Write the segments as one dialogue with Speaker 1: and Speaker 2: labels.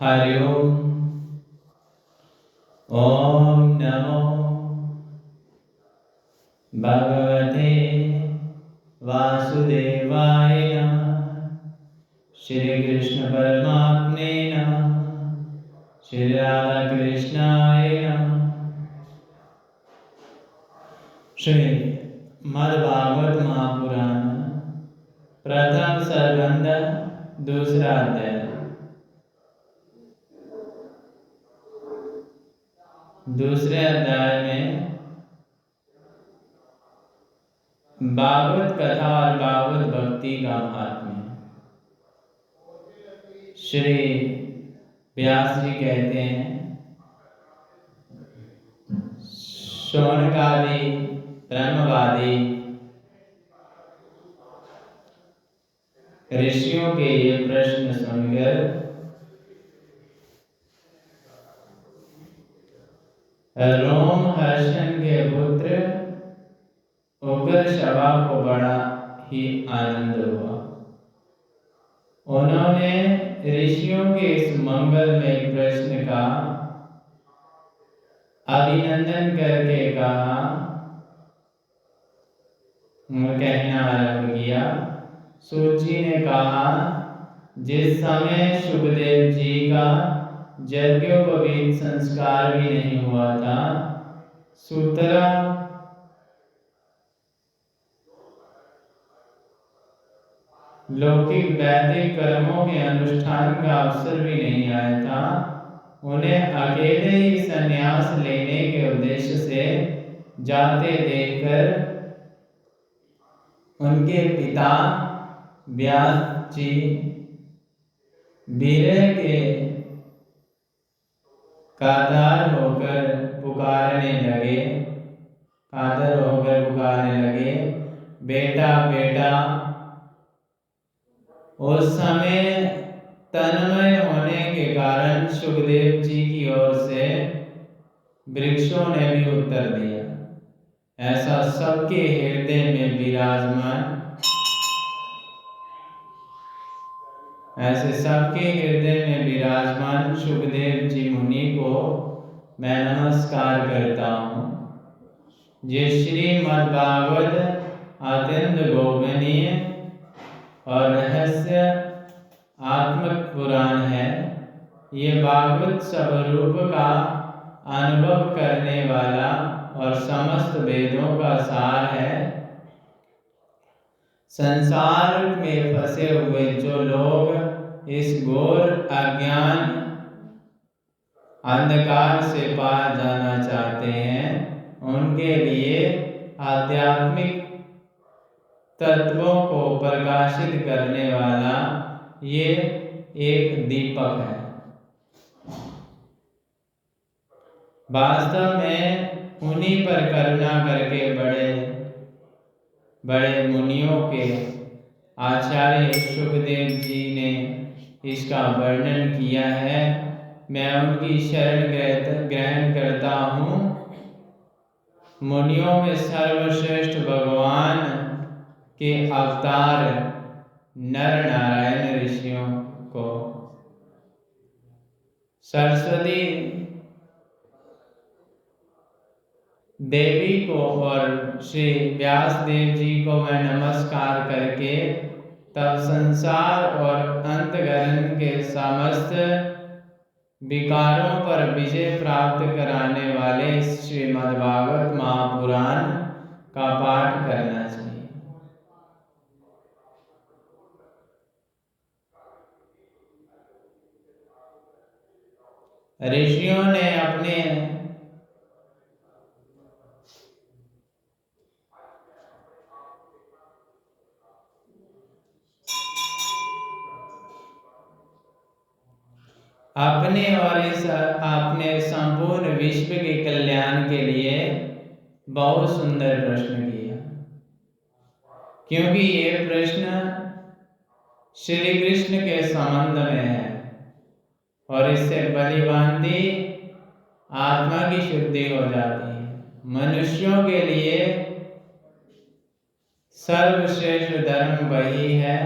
Speaker 1: हरि ओम। ओम नमो भगवते वासुदेवाय नमः। श्री कृष्ण परमात्मे नमः। श्री राधा कृष्णाय नमः। श्री मद्भागवत महापुराण प्रथम सर्गंध दूसरा अध्याय। दूसरे अध्याय में भागवत कथा और भागवत भक्ति का महात्म्य। श्री व्यास जी कहते हैं, शौनकादि ब्रह्मवादी ऋषियों के ये प्रश्न सुनकर रोमहर्षण के पुत्र उग्रश्रवा को बड़ा ही आनंद हुआ। उन्होंने ऋषियों के इस मंगलमय प्रश्न का अभिनंदन करके कहना आरंभ किया। सूत जी ने कहा, जिस समय शुकदेव जी का यज्ञोपवीत संस्कार भी नहीं हुआ था, सूतरा लौकिक वैदिक कर्मों के अनुष्ठान का अवसर भी नहीं आया था, उन्हें अकेले ही संन्यास लेने के उद्देश्य से जाते देखकर उनके पिता व्यास जी विरह के कातर होकर पुकारने लगे, बेटा बेटा। उस समय तन्मय होने के कारण शुकदेव जी की ओर से वृक्षों ने भी उत्तर दिया। ऐसा सबके हृदय में विराजमान शुकदेव जी मुनि को मैं नमस्कार करता हूँ। ये श्रीमद्भागवत अत्यंत गोपनीय और रहस्य आत्मक पुराण है। ये भागवत स्वरूप का अनुभव करने वाला और समस्त वेदों का सार है। संसार में फंसे हुए जो लोग इस घोर अज्ञान अंधकार से पार जाना चाहते हैं, उनके लिए आध्यात्मिक तत्वों को प्रकाशित करने वाला ये एक दीपक है। वास्तव में उन्हीं पर करुणा करके बड़े मुनियों के आचार्य शुकदेव जी ने इसका वर्णन किया है। मैं उनकी शरण ग्रहण करता हूँ। मुनियों में सर्वश्रेष्ठ भगवान के अवतार नर नारायण ऋषियों को, सरस्वती देवी को और श्री व्यास देव जी को मैं नमस्कार करके तब संसार और अंतःकरण के समस्त विकारों पर विजय प्राप्त कराने वाले श्रीमद्भागवत महापुराण का पाठ करना चाहिए। ऋषियों ने अपने संपूर्ण विश्व के कल्याण के लिए बहुत सुंदर प्रश्न किया, क्योंकि ये प्रश्न श्री कृष्ण के संबंध में है और इससे बलिबांधी आत्मा की शुद्धि हो जाती है। मनुष्यों के लिए सर्वश्रेष्ठ धर्म वही है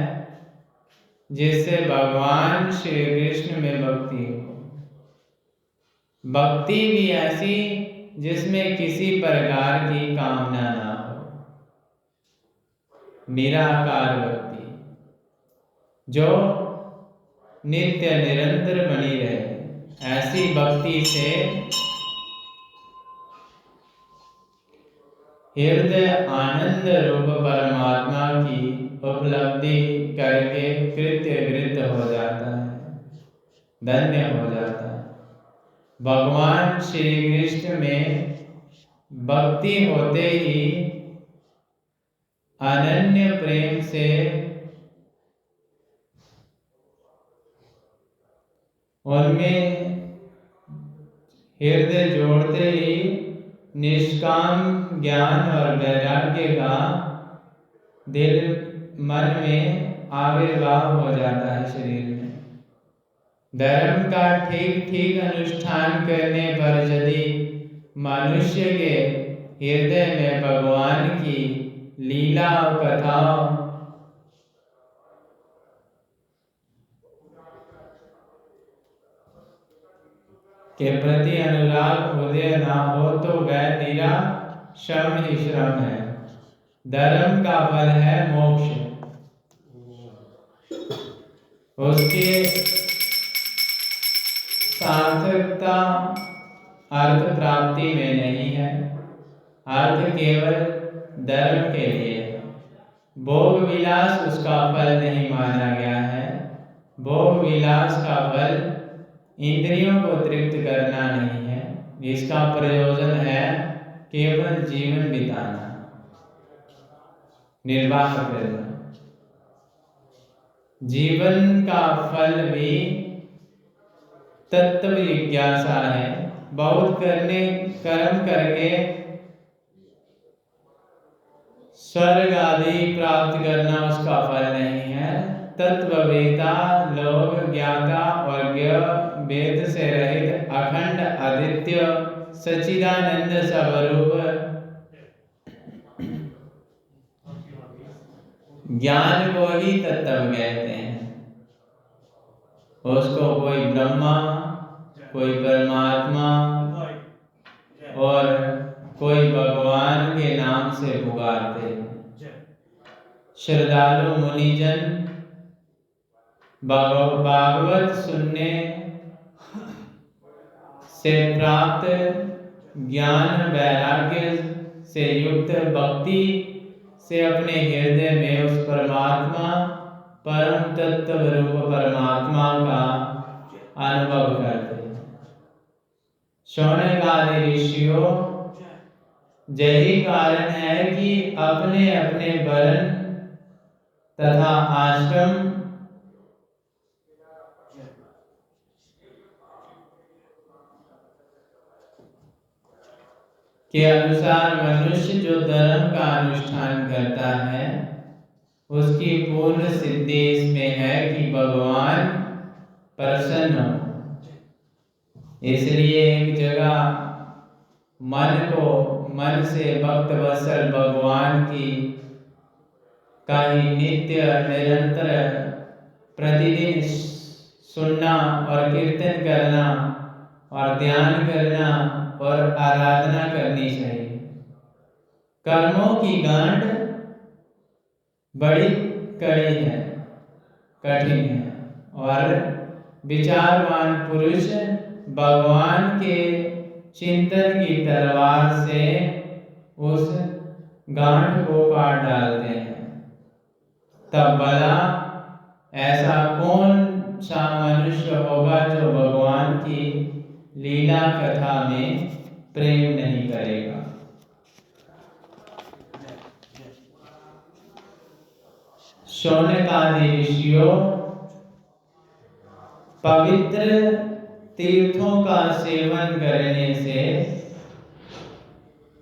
Speaker 1: जिससे भगवान श्री कृष्ण में भक्ति हो। भक्ति भी ऐसी जिसमें किसी प्रकार की कामना ना हो, निराकार भक्ति जो नित्य निरंतर बनी रहे, ऐसी भक्ति से हृदय आनंद रूप परमात्मा की उपलब्धि करके कृतकृत हो जाता है, धन्य हो जाता है। भगवान श्री कृष्ण में भक्ति होते ही अनन्य प्रेम से उनमें हृदय जोड़ते ही निष्काम ज्ञान और वैराग्य का दिल मन में आविर्भाव हो जाता है शरीर में। धर्म का ठीक ठीक अनुष्ठान करने पर यदि मनुष्य के हृदय में भगवान की लीला और कथाओं के प्रति अनुराग उदय ना हो तो वह निरा श्रम ही श्रम है। धर्म का फल है मोक्ष, उसके सार्थकता अर्थ प्राप्ति में नहीं है। अर्थ केवल धर्म के लिए है। भोग विलास उसका फल नहीं माना गया है। भोग विलास का फल इंद्रियों को तृप्त करना नहीं है, इसका प्रयोजन है केवल जीवन बिताना, निर्वाह करना। जीवन का फल भी तत्व जिज्ञासा है। बहुत कर्म करके स्वर्ग आदि प्राप्त करना उसका फल नहीं है। तत्ववेता लोक ज्ञाता और वेद से रहित अखंड आदित्य सच्चिदानंद स्वरूप ज्ञान को ही तत्व कहते हैं। उसको कोई ब्रह्मा, कोई परमात्मा और कोई भगवान के नाम से पुकारते हैं। श्रद्धालु मुनिजन भागवत सुनने से प्राप्त ज्ञान वैराग्य से युक्त भक्ति से अपने हृदय में उस परमात्मा परम तत्व रूप परमात्मा का अनुभव करते हैं। शौनक आदि ऋषियों यही कारण है कि अपने अपने वर्ण तथा आश्रम के अनुसार मनुष्य जो धर्म का अनुष्ठान करता है उसकी पूर्ण सिद्धि इसमें है कि भगवान प्रसन्न हो। इसलिए एक जगह मन से भक्त वत्सल भगवान की का ही नित्य निरंतर प्रतिदिन सुनना और कीर्तन करना और ध्यान करना और आराधना करनी चाहिए। कर्मों की गांठ बड़ी कड़ी है, कठिन है और विचारवान पुरुष भगवान के चिंतन की तलवार से उस गांठ को काट डालते हैं। तब भला ऐसा कौन सा मनुष्य होगा जो भगवान की लीला कथा में प्रेम नहीं करेगा। शौनक आदि ऋषियों पवित्र तीर्थों का सेवन करने से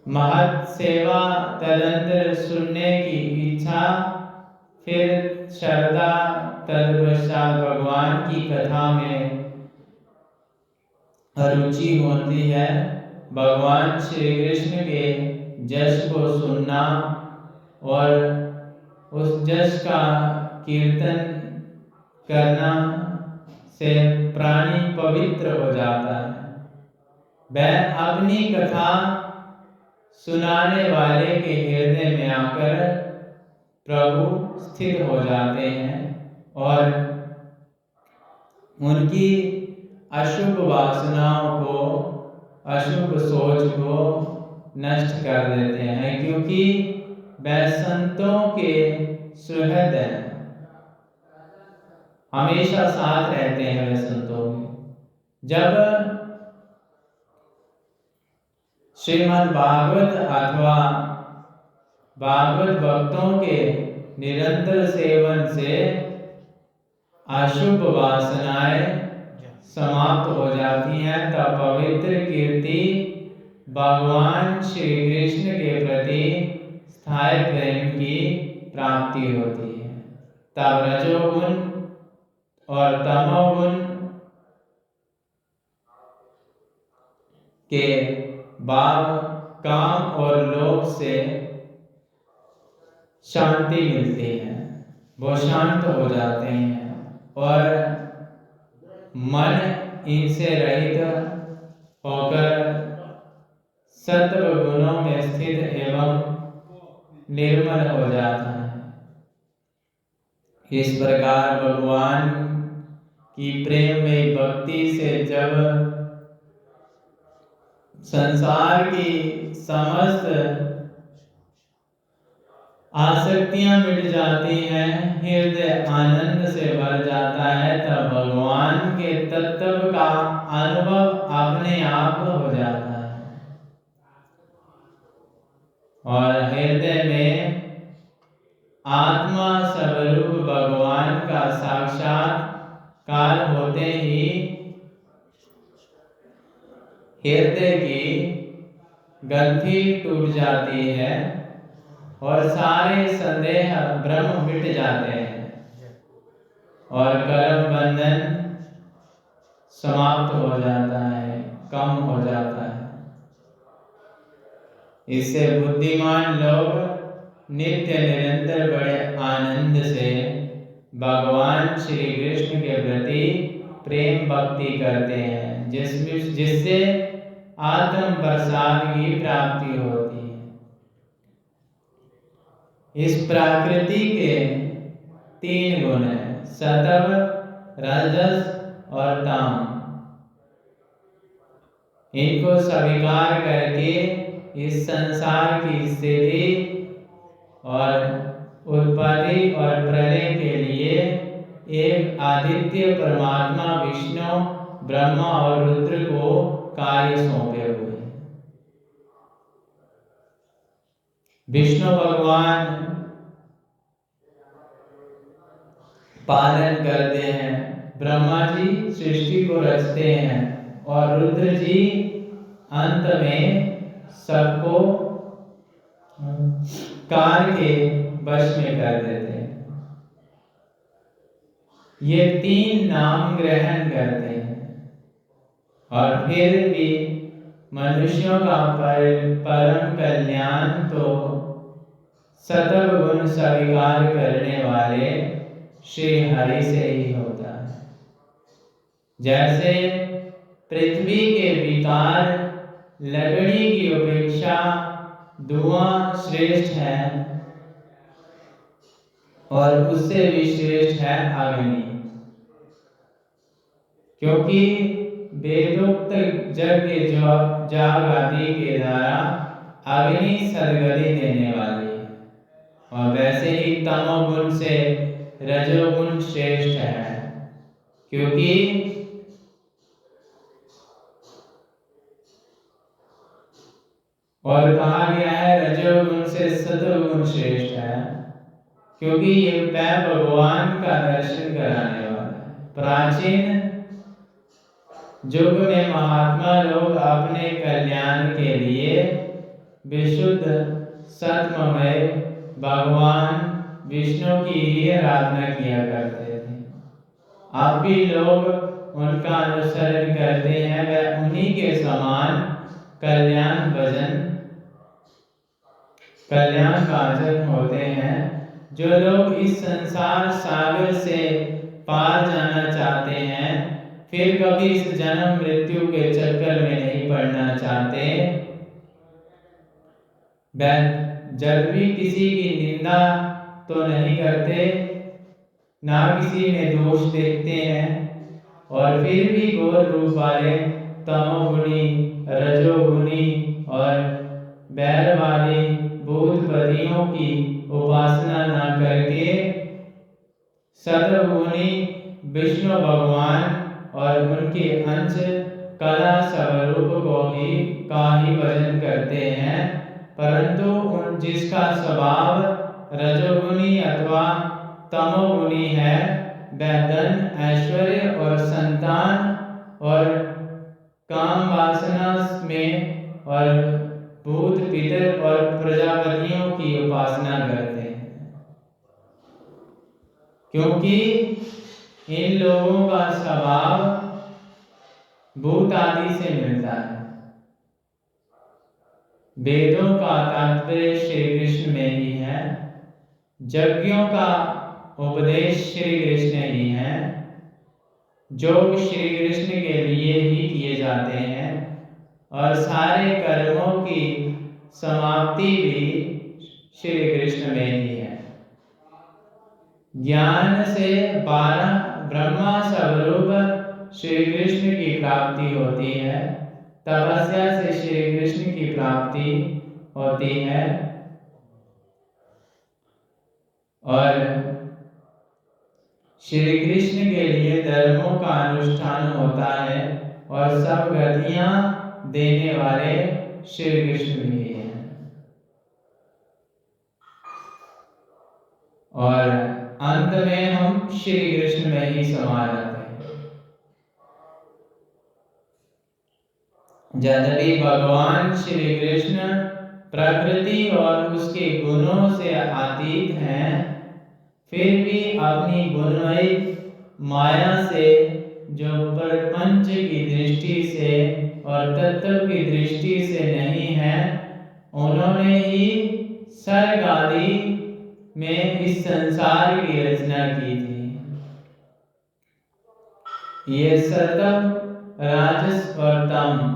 Speaker 1: महत् सेवा, तदंतर सुनने की इच्छा, फिर श्रद्धा, तत्पश्चात भगवान की कथा में रुचि होती है। भगवान श्री कृष्ण के जश को सुनना और उस जश का कीर्तन करना से प्राणी पवित्र हो जाता है। वह अपनी कथा सुनाने वाले के हृदय में आकर प्रभु स्थित हो जाते हैं और उनकी अशुभ वासनाओं को, अशुभ सोच को नष्ट कर देते हैं, क्योंकि वह संतों के सुहृद हैं, हमेशा साथ रहते हैं वे संतों के। जब श्रीमद् भागवत अथवा भागवत भक्तों के निरंतर सेवन से अशुभ वासनाएं समाप्त हो जाती हैं, तब पवित्र कीर्ति भगवान श्री कृष्ण के प्रति स्थायी प्रेम की प्राप्ति होती है। तब रजोगुण और तमोगुण के भाव, काम और लोभ से शांति मिलती है, वो शांत हो जाते हैं और मन इनसे रहित होकर सत्व गुणों में स्थित एवं निर्मल हो जाता है। इस प्रकार भगवान की प्रेम में भक्ति से जब संसार की समस्त आसक्तियां मिट जाती हैं, हृदय आनंद से भर जाता है, तब भगवान के तत्व का अनुभव अपने आप हो जाता है और हृदय में आत्मा स्वरूप भगवान का साक्षात्कार होते ही हृदय की ग्रंथि टूट जाती है और सारे संदेह भ्रम मिट जाते हैं और कर्म बंधन समाप्त हो जाता है, कम हो जाता है। इससे बुद्धिमान लोग नित्य निरंतर बड़े आनंद से भगवान श्री कृष्ण के प्रति प्रेम भक्ति करते हैं, जिससे आत्म प्रसाद की प्राप्ति होती है। इस प्रकृति के 3 गुण हैं, सत्व, रजस और तम। इनको स्वीकार करके इस संसार की स्थिति और उत्पत्ति और प्रलय के लिए एक आदित्य परमात्मा विष्णु, ब्रह्मा और रुद्र को कार्य सौंपे हुए हैं। विष्णु भगवान पालन करते हैं, ब्रह्मा जी सृष्टि को रचते हैं और रुद्र जी अंत में सबको कार्य के वश में कर देते हैं। ये 3 नाम ग्रहण करते हैं और फिर भी मनुष्यों का परम कल्याण तो सत्व गुण स्वीकार करने वाले श्री हरि से ही होता है। जैसे पृथ्वी के विकार लकड़ी की अपेक्षा धुआं श्रेष्ठ है और उससे भी श्रेष्ठ है अग्नि, क्योंकि वेदोक्त यज्ञ जाग आदि के द्वारा अग्नि सद्गति देने वाली है। और वैसे ही तमोगुण से रजोगुण श्रेष्ठ है, क्योंकि और कहा गया है रजोगुण से सत्वगुण श्रेष्ठ है, क्योंकि ये भगवान का दर्शन कराने वाला है। प्राचीन युग में महात्मा लोग अपने कल्याण के लिए विशुद्ध सत्वमय भगवान विष्णु की ही आराधना किया करते थे। अब भी लोग उनका अनुसरण करते हैं, वह उन्हीं के समान कल्याण भाजन होते हैं। जो लोग इस संसार सागर से पार जाना चाहते हैं, फिर कभी इस जन्म मृत्यु के चक्कर में नहीं पड़ना चाहते। जब भी किसी की निंदा तो नहीं करते, ना किसी में दोष देखते हैं, और फिर भी घोर रूप वाले तमोगुणी, रजोगुणी और बैर वाली भूतपतियों की उपासना न करके सतगुणी विष्णु भगवान और उनके अंश कला स्वरूप का ही भजन करते हैं। परंतु जिसका स्वभाव रजोगुणी अथवा तमोगुणी है, वह धन, ऐश्वर्य और संतान और काम वासना में और भूत, पितर और प्रजापतियों की उपासना करते हैं, क्योंकि इन लोगों का स्वभाव भूत आदि से मिलता है। वेदों का तात्पर्य श्री कृष्ण में ही है, यज्ञों का उपदेश श्री कृष्ण ही है, योग श्री कृष्ण के लिए ही किए जाते हैं, और सारे कर्मों की समाप्ति भी श्री कृष्ण में ही है। ज्ञान से 12 ब्रह्मा स्वरूप श्री कृष्ण की प्राप्ति होती है, तपस्या से श्री कृष्ण की प्राप्ति होती है, और श्री कृष्ण के लिए धर्मों का अनुष्ठान होता है, और सब गतियां देने वाले श्री कृष्ण ही हैं। और अंत में हम श्री कृष्ण में ही समा जाते हैं। यद्यपि भगवान श्री कृष्ण प्रकृति और उसके गुणों से अतीत हैं, फिर भी अपनी गुणमयी माया से, जो प्रपंच की दृष्टि से और तत्व की दृष्टि से नहीं है, उन्होंने ही स्वर्ग आदि में इस संसार की रचना की थी। ये सतम, राजस और तम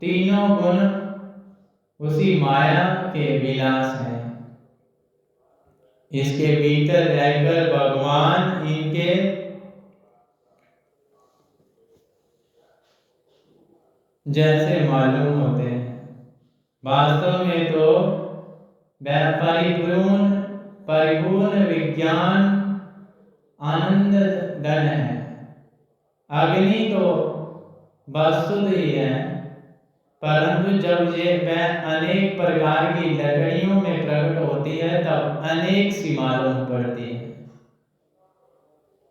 Speaker 1: तीनों गुण उसी माया के विलास हैं। इसके भीतर रहकर भगवान इनके जैसे मालूम होते हैं। वास्तव में तो परिपूर्ण विज्ञान आनंद धन है। अग्नि तो वस्तुतः ही है, परंतु जब वह अनेक प्रकार की लकड़ियों में प्रकट होती है, तब अनेक सी मालूम पड़ती है,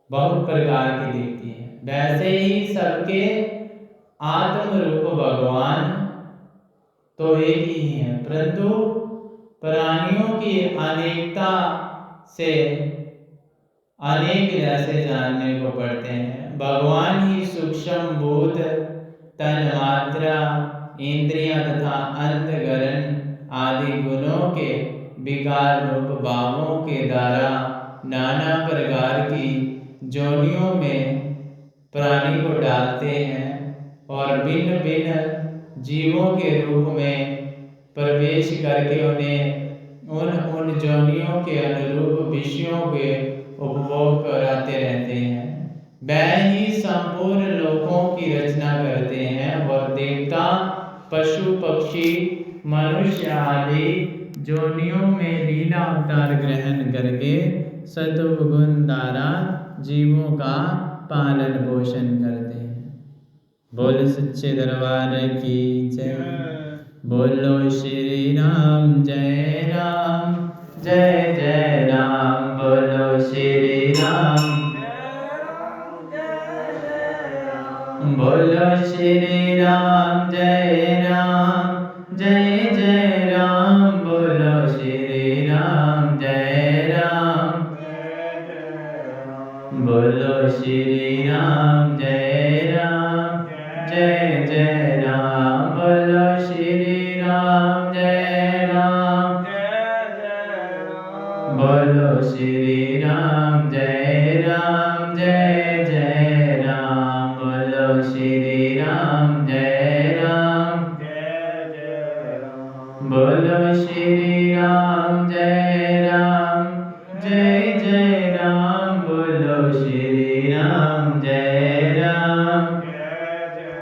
Speaker 1: बहुत प्रकार की दिखती है। वैसे ही सबके आत्म रूप भगवान तो एक ही है, परंतु प्राणियों की अनेकता से अनेक जैसे जानने को पड़ते हैं। भगवान ही सूक्ष्म भूत, तन मात्रा, इंद्रियां तथा अंतःकरण आदि गुणों के विकार रूप भावों के द्वारा नाना प्रकार की जोनियों में प्राणी को डालते हैं, और भिन्न भिन्न जीवों के रूप में प्रवेश करके उन्हें उन जोनियों के अनुरूप विषयों के उपभोग कराते रहते हैं। वह ही संपूर्ण लोकों की रचना करते हैं, और देवता, पशु, पक्षी, मनुष्य आदि जोनियों में लीला अवतार ग्रहण करके सत्वगुण द्वारा जीवों का पालन पोषण करते हैं। बोल सच्चे दरबार की जय। बोलो श्री राम जय राम, जय जय राम। बोलो श्री राम, बोलो श्री राम जय राम, जय जय राम। बोलो श्री राम जय राम, बोलो श्री राम जय राम, जय जय राम। बोलो श्री राम जय राम, बोलो श्री राम जय राम, जय जय राम। बोलो श्री राम जय राम
Speaker 2: जय जय राम।
Speaker 1: बोलो श्री राम जय जय राम बोलो श्री राम